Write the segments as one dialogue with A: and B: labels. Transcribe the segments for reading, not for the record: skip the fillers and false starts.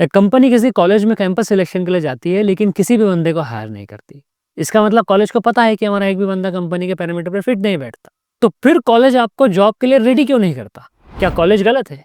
A: एक कंपनी किसी कॉलेज में कैंपस सिलेक्शन के लिए जाती है लेकिन किसी भी बंदे को हायर नहीं करती। इसका मतलब कॉलेज को पता है कि हमारा एक भी बंदा कंपनी के पैरामीटर पर फिट नहीं बैठता। तो फिर कॉलेज आपको जॉब के लिए रेडी क्यों नहीं करता? क्या कॉलेज गलत है?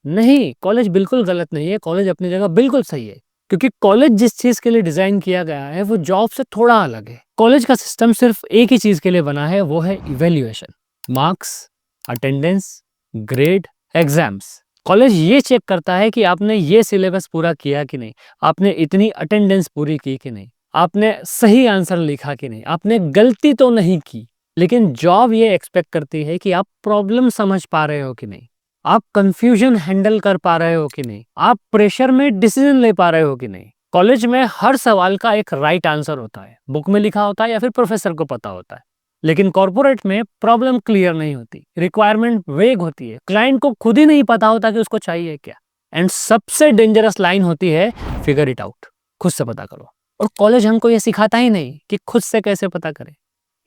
A: नहीं, कॉलेज बिल्कुल गलत नहीं है। कॉलेज अपनी जगह बिल्कुल सही है, क्योंकि कॉलेज जिस चीज के लिए डिजाइन किया गया है वो जॉब से थोड़ा अलग है। कॉलेज का सिस्टम सिर्फ एक ही चीज के लिए बना है, वो है evaluation, marks, attendance, grade, exams. College ये चेक करता है कि आपने ये सिलेबस पूरा किया कि नहीं, आपने इतनी अटेंडेंस पूरी की कि नहीं, आपने सही आंसर लिखा कि नहीं, आपने गलती तो नहीं की। लेकिन जॉब ये एक्सपेक्ट करती है कि आप प्रॉब्लम समझ पा रहे हो कि नहीं, आप कंफ्यूजन हैंडल कर पा रहे हो कि नहीं, आप प्रेशर में डिसीजन ले पा रहे हो कि नहीं। कॉलेज में हर सवाल का एक राइट आंसर होता है, बुक में लिखा होता है या फिर प्रोफेसर को पता होता है। लेकिन कॉर्पोरेट में प्रॉब्लम क्लियर नहीं होती, रिक्वायरमेंट वेग होती है, क्लाइंट को खुद ही नहीं पता होता कि उसको चाहिए क्या। एंड सबसे डेंजरस लाइन होती है, फिगर इट आउट, खुद से पता करो। और कॉलेज हमको ये सिखाता ही नहीं कि खुद से कैसे पता करें,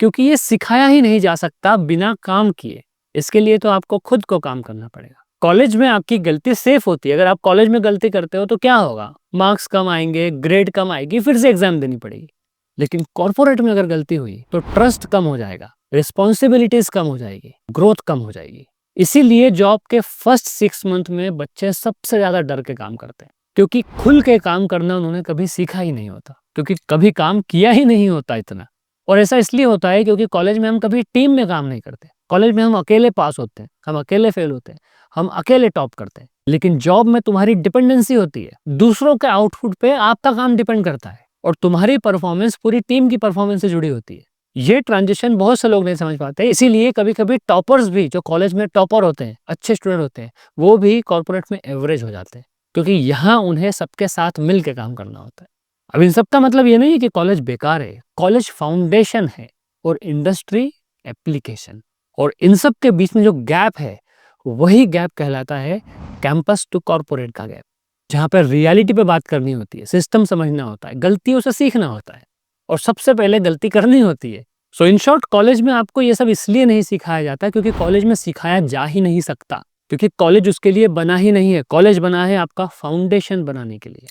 A: क्योंकि ये सिखाया ही नहीं जा सकता बिना काम किए। इसके लिए तो आपको खुद को काम करना पड़ेगा। कॉलेज में आपकी गलती सेफ होती है। अगर आप कॉलेज में गलती करते हो तो क्या होगा? मार्क्स कम आएंगे, ग्रेड कम आएगी, फिर से एग्जाम देनी पड़ेगी। लेकिन कॉर्पोरेट में अगर गलती हुई तो ट्रस्ट कम हो जाएगा, रिस्पॉन्सिबिलिटीज कम हो जाएगी, ग्रोथ कम हो जाएगी। इसीलिए जॉब के फर्स्ट 6 मंथ में बच्चे सबसे ज्यादा डर के काम करते हैं, क्योंकि खुल के काम करना उन्होंने कभी सीखा ही नहीं होता, क्योंकि कभी काम किया ही नहीं होता इतना। और ऐसा इसलिए होता है क्योंकि कॉलेज में हम कभी टीम में काम नहीं करते। कॉलेज में हम अकेले पास होते हैं, हम अकेले फेल होते हैं, हम अकेले टॉप करते हैं। लेकिन जॉब में तुम्हारी डिपेंडेंसी होती है, दूसरों के आउटपुट पे आपका काम डिपेंड करता है, और तुम्हारी परफॉर्मेंस पूरी टीम की परफॉर्मेंस से जुड़ी होती है। ये ट्रांजिशन बहुत से लोग नहीं समझ पाते, इसीलिए कभी कभी टॉपर्स भी, जो कॉलेज में टॉपर होते हैं, अच्छे स्टूडेंट होते हैं, वो भी कॉर्पोरेट में एवरेज हो जाते हैं, क्योंकि यहाँ उन्हें सबके साथ मिल के काम करना होता है। अब इन सब का मतलब ये नहीं है कि कॉलेज बेकार है। कॉलेज फाउंडेशन है और इंडस्ट्री एप्लीकेशन, और इन सब के बीच में जो गैप है वही गैप कहलाता है कैंपस टू कॉर्पोरेट का गैप, जहाँ पर रियलिटी पे बात करनी होती है, सिस्टम समझना होता है, गलतियों से सीखना होता है, और सबसे पहले गलती करनी होती है। सो इन शॉर्ट, कॉलेज में आपको ये सब इसलिए नहीं सिखाया जाता क्योंकि कॉलेज में सिखाया जा ही नहीं सकता, क्योंकि कॉलेज उसके लिए बना ही नहीं है। कॉलेज बना है आपका फाउंडेशन बनाने के लिए।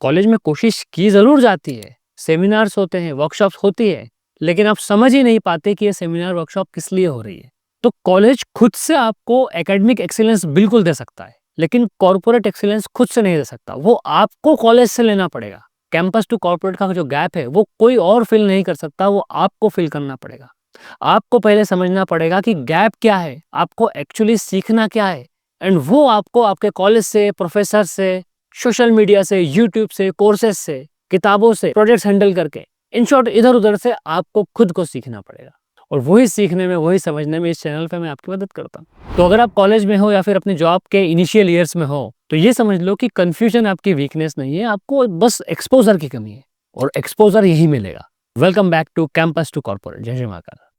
A: कॉलेज में कोशिश की जरूर जाती है, सेमिनार्स होते हैं, वर्कशॉप्स होती है, लेकिन आप समझ ही नहीं पाते कि ये सेमिनार वर्कशॉप किस लिए हो रही है। तो कॉलेज खुद से आपको एकेडमिक एक्सीलेंस बिल्कुल दे सकता है, लेकिन कॉर्पोरेट एक्सीलेंस खुद से नहीं दे सकता, वो आपको कॉलेज से लेना पड़ेगा। कैंपस टू कॉर्पोरेट का जो गैप है वो कोई और फिल नहीं कर सकता, वो आपको फिल करना पड़ेगा। आपको पहले समझना पड़ेगा कि गैप क्या है, आपको एक्चुअली सीखना क्या है, एंड वो आपको आपके कॉलेज से, प्रोफेसर से, सोशल मीडिया से, यूट्यूब से, कोर्सेज से, किताबों से, प्रोजेक्ट्स हैंडल करके, इन शॉर्ट इधर उधर से आपको खुद को सीखना पड़ेगा। और वही सीखने में, वही समझने में इस चैनल पे मैं आपकी मदद करता हूँ। तो अगर आप कॉलेज में हो या फिर अपनी जॉब के इनिशियल ईयर्स में हो, तो ये समझ लो कि कंफ्यूजन आपकी वीकनेस नहीं है, आपको बस एक्सपोजर की कमी है, और एक्सपोजर यही मिलेगा। Welcome back to campus to corporate. जय श्री महाकाल।